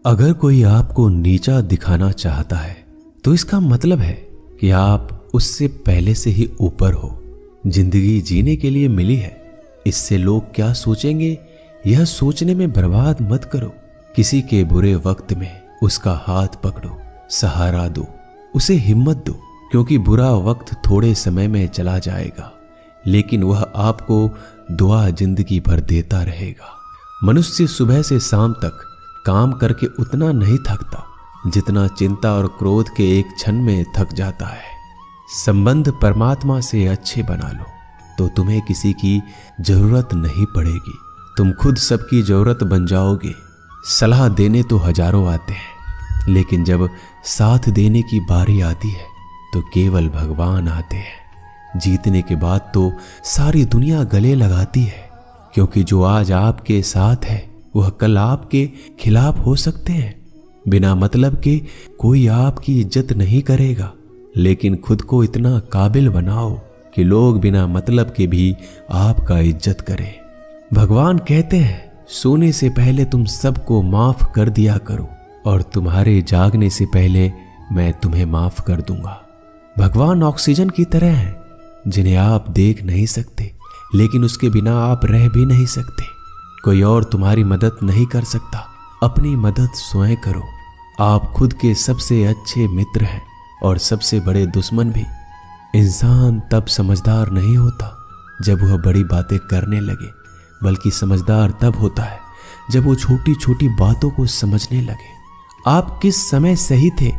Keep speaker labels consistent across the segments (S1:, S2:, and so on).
S1: अगर कोई आपको नीचा दिखाना चाहता है तो इसका मतलब है कि आप उससे पहले से ही ऊपर हो। जिंदगी जीने के लिए मिली है, इससे लोग क्या सोचेंगे यह सोचने में बर्बाद मत करो। किसी के बुरे वक्त में उसका हाथ पकड़ो, सहारा दो, उसे हिम्मत दो, क्योंकि बुरा वक्त थोड़े समय में चला जाएगा लेकिन वह आपको दुआ जिंदगी भर देता रहेगा। मनुष्य सुबह से शाम तक काम करके उतना नहीं थकता जितना चिंता और क्रोध के एक क्षण में थक जाता है। संबंध परमात्मा से अच्छे बना लो तो तुम्हें किसी की जरूरत नहीं पड़ेगी। तुम खुद सबकी जरूरत बन जाओगे। सलाह देने तो हजारों आते हैं लेकिन जब साथ देने की बारी आती है तो केवल भगवान आते हैं। जीतने के बाद तो सारी दुनिया गले लगाती है, क्योंकि जो आज आपके साथ है वह कल आपके खिलाफ हो सकते हैं। बिना मतलब के कोई आपकी इज्जत नहीं करेगा, लेकिन खुद को इतना काबिल बनाओ कि लोग बिना मतलब के भी आपका इज्जत करें। भगवान कहते हैं सोने से पहले तुम सबको माफ कर दिया करो और तुम्हारे जागने से पहले मैं तुम्हें माफ कर दूंगा। भगवान ऑक्सीजन की तरह है जिन्हें आप देख नहीं सकते, लेकिन उसके बिना आप रह भी नहीं सकते। कोई और तुम्हारी मदद नहीं कर सकता, अपनी मदद स्वयं करो। आप खुद के सबसे अच्छे मित्र हैं और सबसे बड़े दुश्मन भी। इंसान तब समझदार नहीं होता जब वह बड़ी बातें करने लगे, बल्कि समझदार तब होता है जब वो छोटी छोटी बातों को समझने लगे। आप किस समय सही थे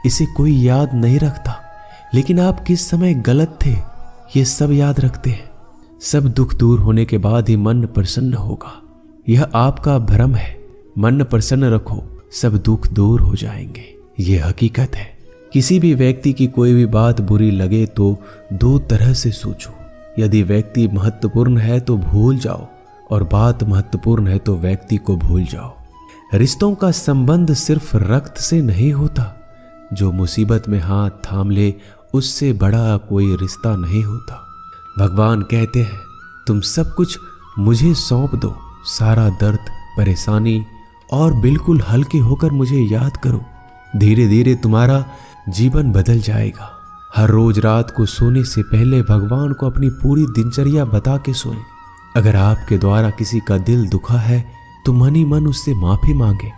S1: इसे कोई याद नहीं रखता, लेकिन आप किस समय गलत थे ये सब याद रखते हैं। सब दुख दूर होने के बाद ही मन प्रसन्न होगा। यह आपका भ्रम है। मन प्रसन्न रखो, सब दुख दूर हो जाएंगे। यह हकीकत है। किसी भी व्यक्ति की कोई भी बात बुरी लगे तो दो तरह से सोचो। यदि व्यक्ति महत्वपूर्ण है तो भूल जाओ, और बात महत्वपूर्ण है तो व्यक्ति को भूल जाओ। रिश्तों का संबंध सिर्फ रक्त से नहीं होता। जो मुसीबत में हाथ थाम ले उससे बड़ा कोई रिश्ता नहीं होता। भगवान कहते हैं तुम सब कुछ मुझे सौंप दो, सारा दर्द परेशानी, और बिल्कुल हल्के होकर मुझे याद करो। धीरे धीरे तुम्हारा जीवन बदल जाएगा। हर रोज रात को सोने से पहले भगवान को अपनी पूरी दिनचर्या बता के सोएं। अगर आपके द्वारा किसी का दिल दुखा है तो मन ही मन उससे माफी मांगे।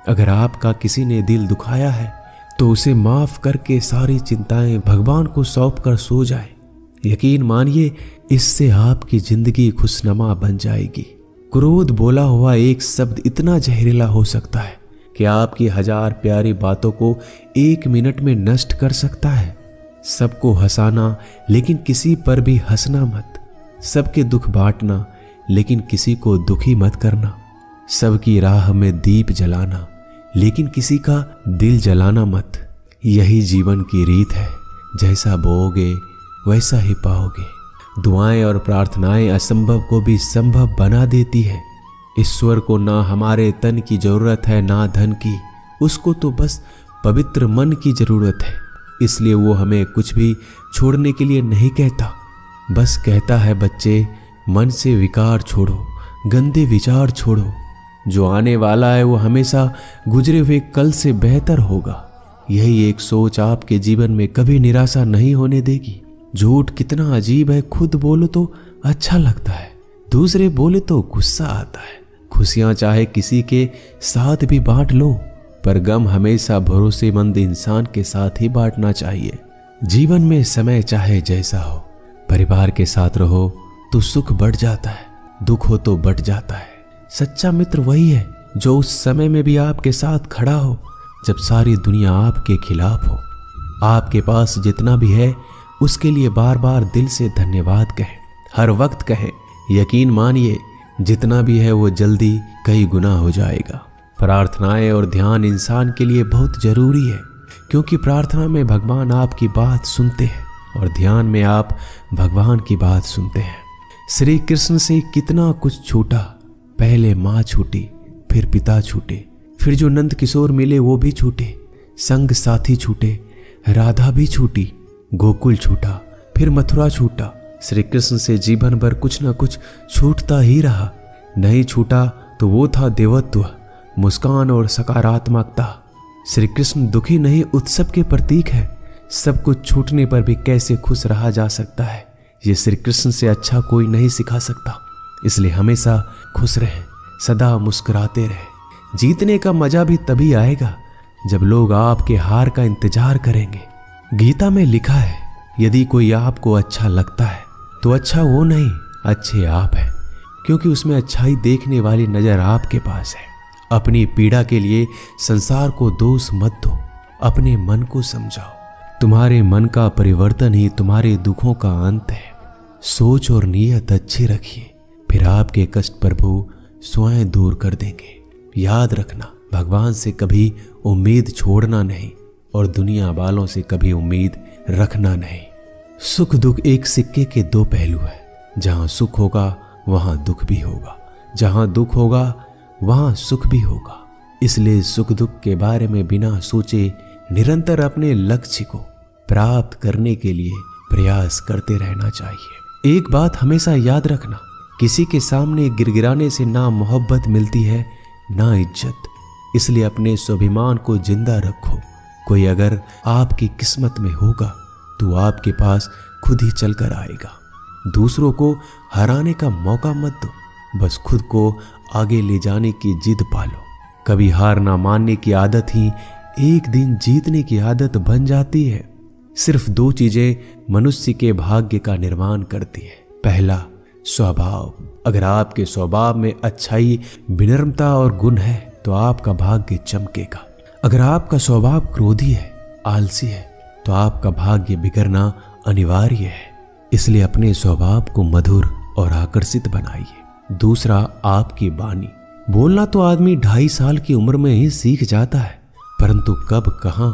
S1: अगर आपका किसी ने दिल दुखाया है तो उसे माफ करके सारी चिंताएं भगवान को सौंप कर सो जाए। यकीन मानिए इससे आपकी जिंदगी खुशनुमा बन जाएगी। क्रोध बोला हुआ एक शब्द इतना जहरीला हो सकता है कि आपकी हजार प्यारी बातों को एक मिनट में नष्ट कर सकता है। सबको हंसाना लेकिन किसी पर भी हंसना मत। सबके दुख बांटना लेकिन किसी को दुखी मत करना। सबकी राह में दीप जलाना लेकिन किसी का दिल जलाना मत। यही जीवन की रीत है। जैसा बोओगे वैसा ही पाओगे। दुआएं और प्रार्थनाएं असंभव को भी संभव बना देती है। ईश्वर को ना हमारे तन की जरूरत है ना धन की, उसको तो बस पवित्र मन की जरूरत है। इसलिए वो हमें कुछ भी छोड़ने के लिए नहीं कहता, बस कहता है बच्चे मन से विकार छोड़ो, गंदे विचार छोड़ो। जो आने वाला है वो हमेशा गुजरे हुए कल से बेहतर होगा। यही एक सोच आपके जीवन में कभी निराशा नहीं होने देगी। झूठ कितना अजीब है, खुद बोलो तो अच्छा लगता है, दूसरे बोले तो गुस्सा आता है। खुशियां चाहे किसी के साथ भी बांट लो, पर गम हमेशा भरोसेमंद इंसान के साथ ही बांटना चाहिए। जीवन में समय चाहे जैसा हो, परिवार के साथ रहो तो सुख बढ़ जाता है, दुख हो तो बढ़ जाता है। सच्चा मित्र वही है जो उस समय में भी आपके साथ खड़ा हो जब सारी दुनिया आपके खिलाफ हो। आपके पास जितना भी है उसके लिए बार बार दिल से धन्यवाद कहें, हर वक्त कहें। यकीन मानिए जितना भी है वो जल्दी कई गुना हो जाएगा। प्रार्थनाएं और ध्यान इंसान के लिए बहुत जरूरी है, क्योंकि प्रार्थना में भगवान आपकी बात सुनते हैं और ध्यान में आप भगवान की बात सुनते हैं। श्री कृष्ण से कितना कुछ छूटा। पहले माँ छूटी, फिर पिता छूटे, फिर जो नंद किशोर मिले वो भी छूटे, संग साथी छूटे, राधा भी छूटी, गोकुल छूटा, फिर मथुरा छूटा। श्री कृष्ण से जीवन भर कुछ ना कुछ छूटता ही रहा। नहीं छूटा तो वो था देवत्व, मुस्कान और सकारात्मकता। श्री कृष्ण दुखी नहीं, उत्सव के प्रतीक है। सब कुछ छूटने पर भी कैसे खुश रहा जा सकता है, ये श्री कृष्ण से अच्छा कोई नहीं सिखा सकता। इसलिए हमेशा खुश रहें, सदा मुस्कुराते रहें। जीतने का मजा भी तभी आएगा जब लोग आपके हार का इंतजार करेंगे। गीता में लिखा है, यदि कोई आपको अच्छा लगता है तो अच्छा वो नहीं, अच्छे आप हैं, क्योंकि उसमें अच्छाई देखने वाली नजर आपके पास है। अपनी पीड़ा के लिए संसार को दोष मत दो, अपने मन को समझाओ। तुम्हारे मन का परिवर्तन ही तुम्हारे दुखों का अंत है। सोच और नीयत अच्छी रखिए, फिर आपके कष्ट प्रभु स्वयं दूर कर देंगे। याद रखना, भगवान से कभी उम्मीद छोड़ना नहीं और दुनिया वालों से कभी उम्मीद रखना नहीं। सुख दुख एक सिक्के के दो पहलू है। जहां सुख होगा वहां दुख भी होगा, जहां दुख होगा वहां सुख भी होगा। इसलिए सुख दुख के बारे में बिना सोचे निरंतर अपने लक्ष्य को प्राप्त करने के लिए प्रयास करते रहना चाहिए। एक बात हमेशा याद रखना, किसी के सामने गिड़गिड़ाने से ना मोहब्बत मिलती है ना इज्जत। इसलिए अपने स्वाभिमान को जिंदा रखो। कोई अगर आपकी किस्मत में होगा तो आपके पास खुद ही चलकर आएगा। दूसरों को हराने का मौका मत दो, बस खुद को आगे ले जाने की जिद पालो। कभी हार ना मानने की आदत ही एक दिन जीतने की आदत बन जाती है। सिर्फ दो चीजें मनुष्य के भाग्य का निर्माण करती है। पहला, स्वभाव। अगर आपके स्वभाव में अच्छाई, विनम्रता और गुण है तो आपका भाग्य चमकेगा। अगर आपका स्वभाव क्रोधी है, आलसी है, तो आपका भाग्य बिगड़ना अनिवार्य है। इसलिए अपने स्वभाव को मधुर और आकर्षित बनाइए। दूसरा, आपकी वाणी। बोलना तो आदमी 2.5 साल की उम्र में ही सीख जाता है, परंतु कब, कहां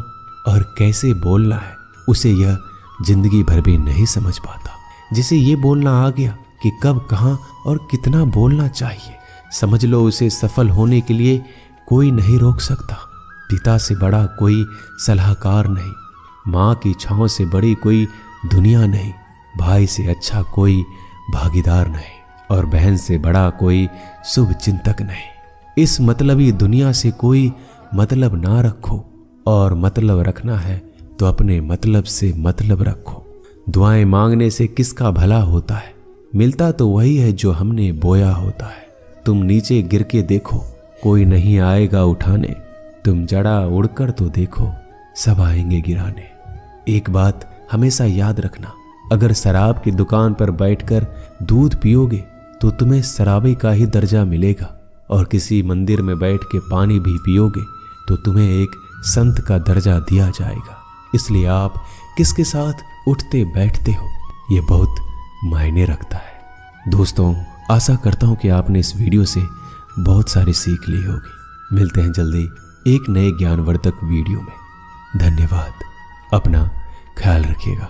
S1: और कैसे बोलना है उसे यह जिंदगी भर भी नहीं समझ पाता। जिसे ये बोलना आ गया कि कब, कहां और कितना बोलना चाहिए, समझ लो उसे सफल होने के लिए कोई नहीं रोक सकता। पिता से बड़ा कोई सलाहकार नहीं, माँ की छांव से बड़ी कोई दुनिया नहीं, भाई से अच्छा कोई भागीदार नहीं और बहन से बड़ा कोई शुभ चिंतक नहीं। इस मतलबी दुनिया से कोई मतलब ना रखो, और मतलब रखना है तो अपने मतलब से मतलब रखो। दुआएं मांगने से किसका भला होता है, मिलता तो वही है जो हमने बोया होता है। तुम नीचे गिर के देखो, कोई नहीं आएगा उठाने। तुम जड़ा उड़कर तो देखो, सब आएंगे गिराने। एक बात हमेशा याद रखना, अगर शराब की दुकान पर बैठकर दूध पियोगे तो तुम्हें शराबी का ही दर्जा मिलेगा, और किसी मंदिर में बैठ के पानी भी पियोगे तो तुम्हें एक संत का दर्जा दिया जाएगा। इसलिए आप किसके साथ उठते बैठते हो ये बहुत मायने रखता है। दोस्तों, आशा करता हूं कि आपने इस वीडियो से बहुत सारी सीख ली होगी। मिलते हैं जल्दी एक नए ज्ञानवर्धक वीडियो में। धन्यवाद। अपना ख्याल रखिएगा।